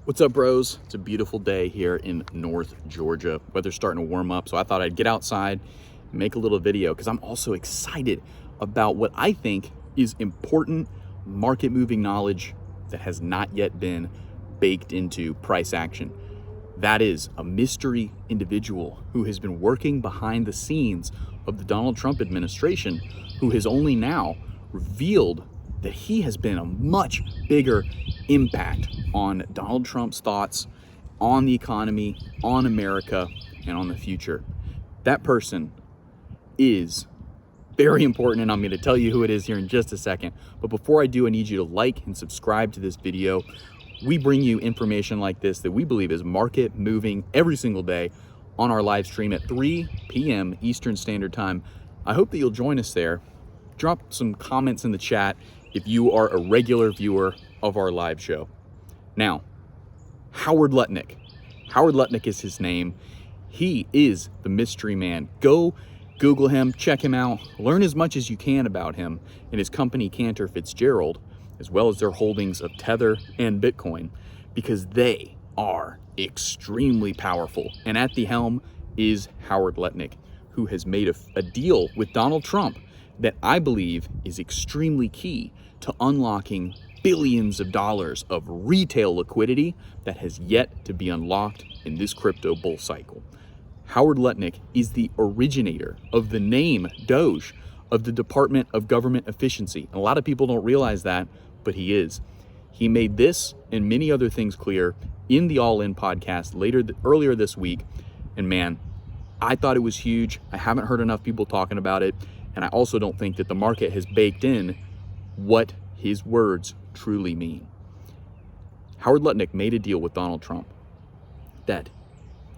What's up, bros? It's a beautiful day here in North Georgia. Weather's starting to warm up, so I thought I'd get outside and make a little video because I'm also excited about what I think is important market moving knowledge that has not yet been baked into price action. That is a mystery individual who has been working behind the scenes of the Donald Trump administration, who has only now revealed that he has been a much bigger impact on Donald Trump's thoughts on the economy, on America, and on the future. That person is very important, and I'm going to tell you who it is here in just a second. But before I do, I need you to like and subscribe to this video. We bring you information like this that we believe is market moving every single day on our live stream at 3 p.m. Eastern Standard Time. I hope that you'll join us there. Drop some comments in the chat if you are a regular viewer of our live show. Now, Howard Lutnick. Howard Lutnick is his name. He is the mystery man. Go Google him, check him out, learn as much as you can about him and his company Cantor Fitzgerald, as well as their holdings of Tether and Bitcoin, because they are extremely powerful. And at the helm is Howard Lutnick, who has made a deal with Donald Trump that I believe is extremely key to unlocking billions of dollars of retail liquidity that has yet to be unlocked in this crypto bull cycle. Howard Lutnick is the originator of the name Doge of the Department of Government Efficiency. And a lot of people don't realize that, but he is. He made this and many other things clear in the All In podcast earlier this week. And man, I thought it was huge. I haven't heard enough people talking about it. And I also don't think that the market has baked in what his words truly mean. Howard Lutnick made a deal with Donald Trump that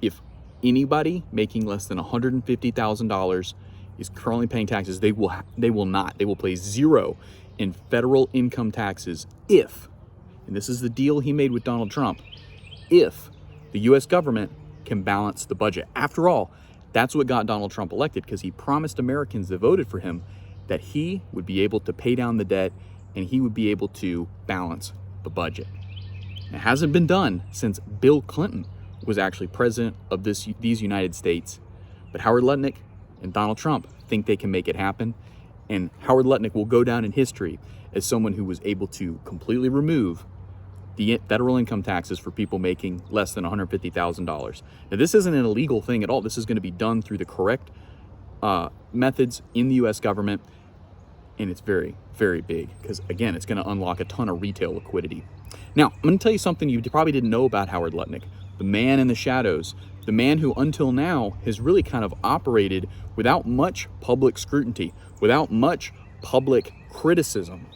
if anybody making less than $150,000 is currently paying taxes, they will pay zero in federal income taxes if, and this is the deal he made with Donald Trump, if the US government can balance the budget. After all, that's what got Donald Trump elected, because he promised Americans that voted for him that he would be able to pay down the debt and he would be able to balance the budget. It hasn't been done since Bill Clinton was actually president of these United States. But Howard Lutnick and Donald Trump think they can make it happen. And Howard Lutnick will go down in history as someone who was able to completely remove the federal income taxes for people making less than $150,000. Now, this isn't an illegal thing at all. This is going to be done through the correct methods in the U.S. government. And it's very, very big because, again, it's going to unlock a ton of retail liquidity. Now, I'm going to tell you something you probably didn't know about Howard Lutnick, the man in the shadows, the man who until now has really kind of operated without much public scrutiny, without much public criticism.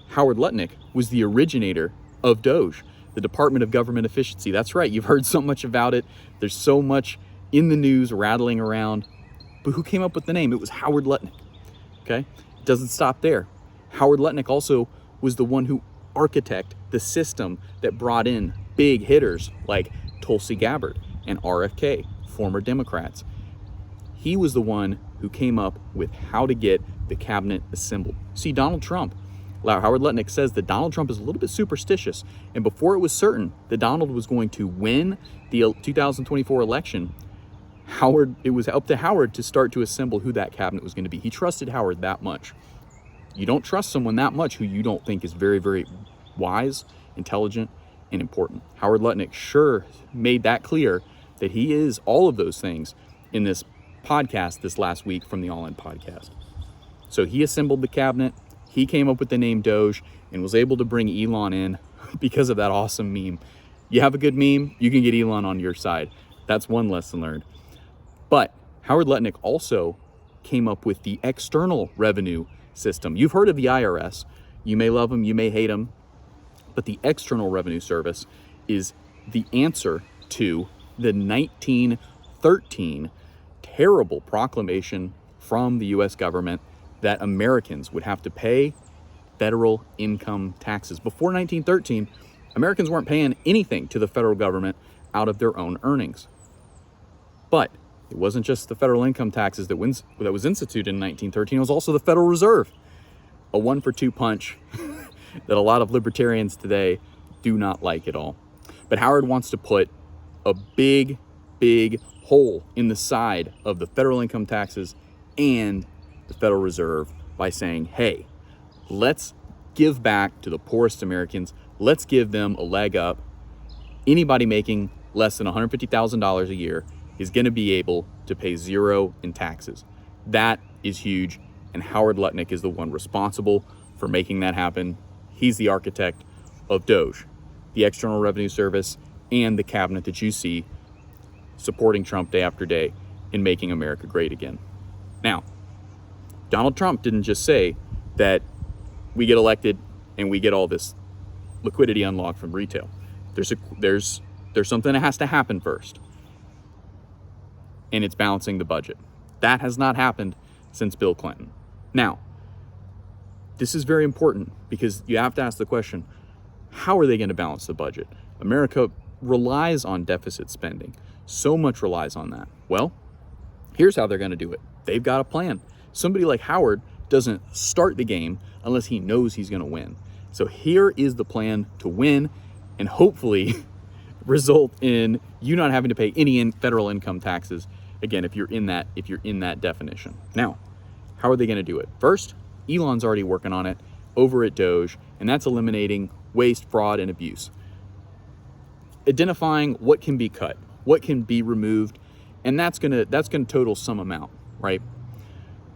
Howard Lutnick was the originator of Doge, the Department of Government Efficiency. That's right, you've heard so much about it. There's so much in the news rattling around. But who came up with the name? It was Howard Lutnick, okay? It doesn't stop there. Howard Lutnick also was the one who architected the system that brought in big hitters like Tulsi Gabbard and RFK, former Democrats. He was the one who came up with how to get the cabinet assembled. See, Howard Lutnick says that Donald Trump is a little bit superstitious. And before it was certain that Donald was going to win the 2024 election, it was up to Howard to start to assemble who that cabinet was going to be. He trusted Howard that much. You don't trust someone that much who you don't think is very, very wise, intelligent, and important. Howard Lutnick sure made that clear that he is all of those things in this podcast this last week from the All In podcast. So he assembled the cabinet. He came up with the name Doge and was able to bring Elon in because of that awesome meme. You have a good meme, you can get Elon on your side. That's one lesson learned. But Howard Lutnick also came up with the external revenue system. You've heard of the IRS. You may love them, you may hate them, but the External Revenue Service is the answer to the 1913 terrible proclamation from the U.S. government that Americans would have to pay federal income taxes. Before 1913, Americans weren't paying anything to the federal government out of their own earnings. But it wasn't just the federal income taxes that was instituted in 1913, it was also the Federal Reserve. A 1-for-2 punch that a lot of libertarians today do not like at all. But Howard wants to put a big hole in the side of the federal income taxes and the Federal Reserve by saying, hey, let's give back to the poorest Americans. Let's give them a leg up. Anybody making less than $150,000 a year is going to be able to pay zero in taxes. That is huge, and Howard Lutnick is the one responsible for making that happen. He's the architect of DOGE, the External Revenue Service, and the cabinet that you see supporting Trump day after day in making America great again. Now, Donald Trump didn't just say that we get elected and we get all this liquidity unlocked from retail. There's something that has to happen first, and it's balancing the budget. That has not happened since Bill Clinton. Now, this is very important because you have to ask the question, how are they going to balance the budget? America relies on deficit spending. So much relies on that. Well, here's how they're going to do it. They've got a plan. Somebody like Howard doesn't start the game unless he knows he's going to win. So here is the plan to win and hopefully result in you not having to pay any federal income taxes. Again, if you're in that definition. Now, how are they going to do it? First, Elon's already working on it over at DOGE, and that's eliminating waste, fraud, and abuse. Identifying what can be cut, what can be removed, and that's gonna total some amount, right?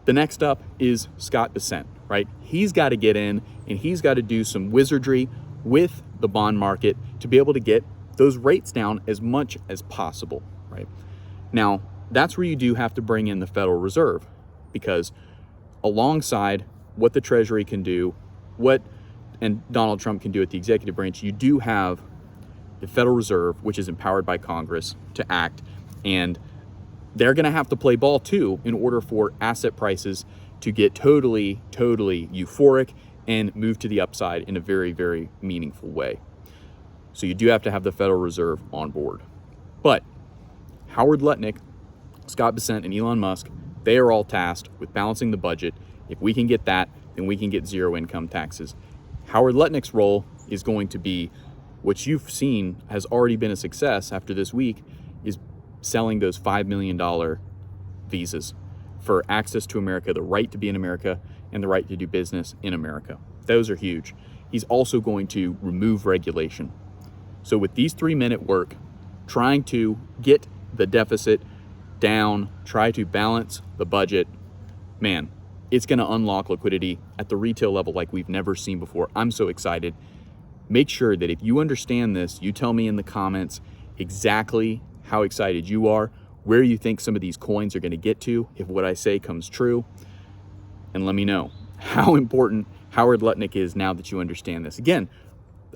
The next up is Scott Bessent, right? He's got to get in and he's got to do some wizardry with the bond market to be able to get those rates down as much as possible, right? Now, that's where you do have to bring in the Federal Reserve, because alongside what the Treasury can do, and Donald Trump can do at the executive branch, you do have the Federal Reserve, which is empowered by Congress to act, and they're going to have to play ball too in order for asset prices to get totally euphoric and move to the upside in a very meaningful way. So you do have to have the Federal Reserve on board. But Howard Lutnick, Scott Bessent, and Elon Musk, they are all tasked with balancing the budget. If we can get that, then we can get zero income taxes. Howard Lutnick's role is going to be what you've seen has already been a success after this week, is selling those $5 million visas for access to America, the right to be in America, and the right to do business in America. Those are huge. He's also going to remove regulation. So with these 3 minute work, trying to get the deficit down, try to balance the budget, man, it's going to unlock liquidity at the retail level like we've never seen before. I'm so excited. Make sure that if you understand this, you tell me in the comments exactly how excited you are, where you think some of these coins are going to get to if what I say comes true, and let me know how important Howard Lutnick is now that you understand this. Again,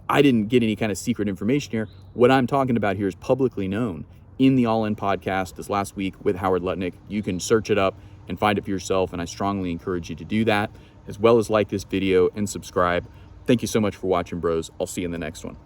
I didn't get any kind of secret information here. What I'm talking about here is publicly known in the All In podcast this last week with Howard Lutnick. You can search it up and find it for yourself, and I strongly encourage you to do that, as well as like this video and subscribe. Thank you so much for watching, bros. I'll see you in the next one.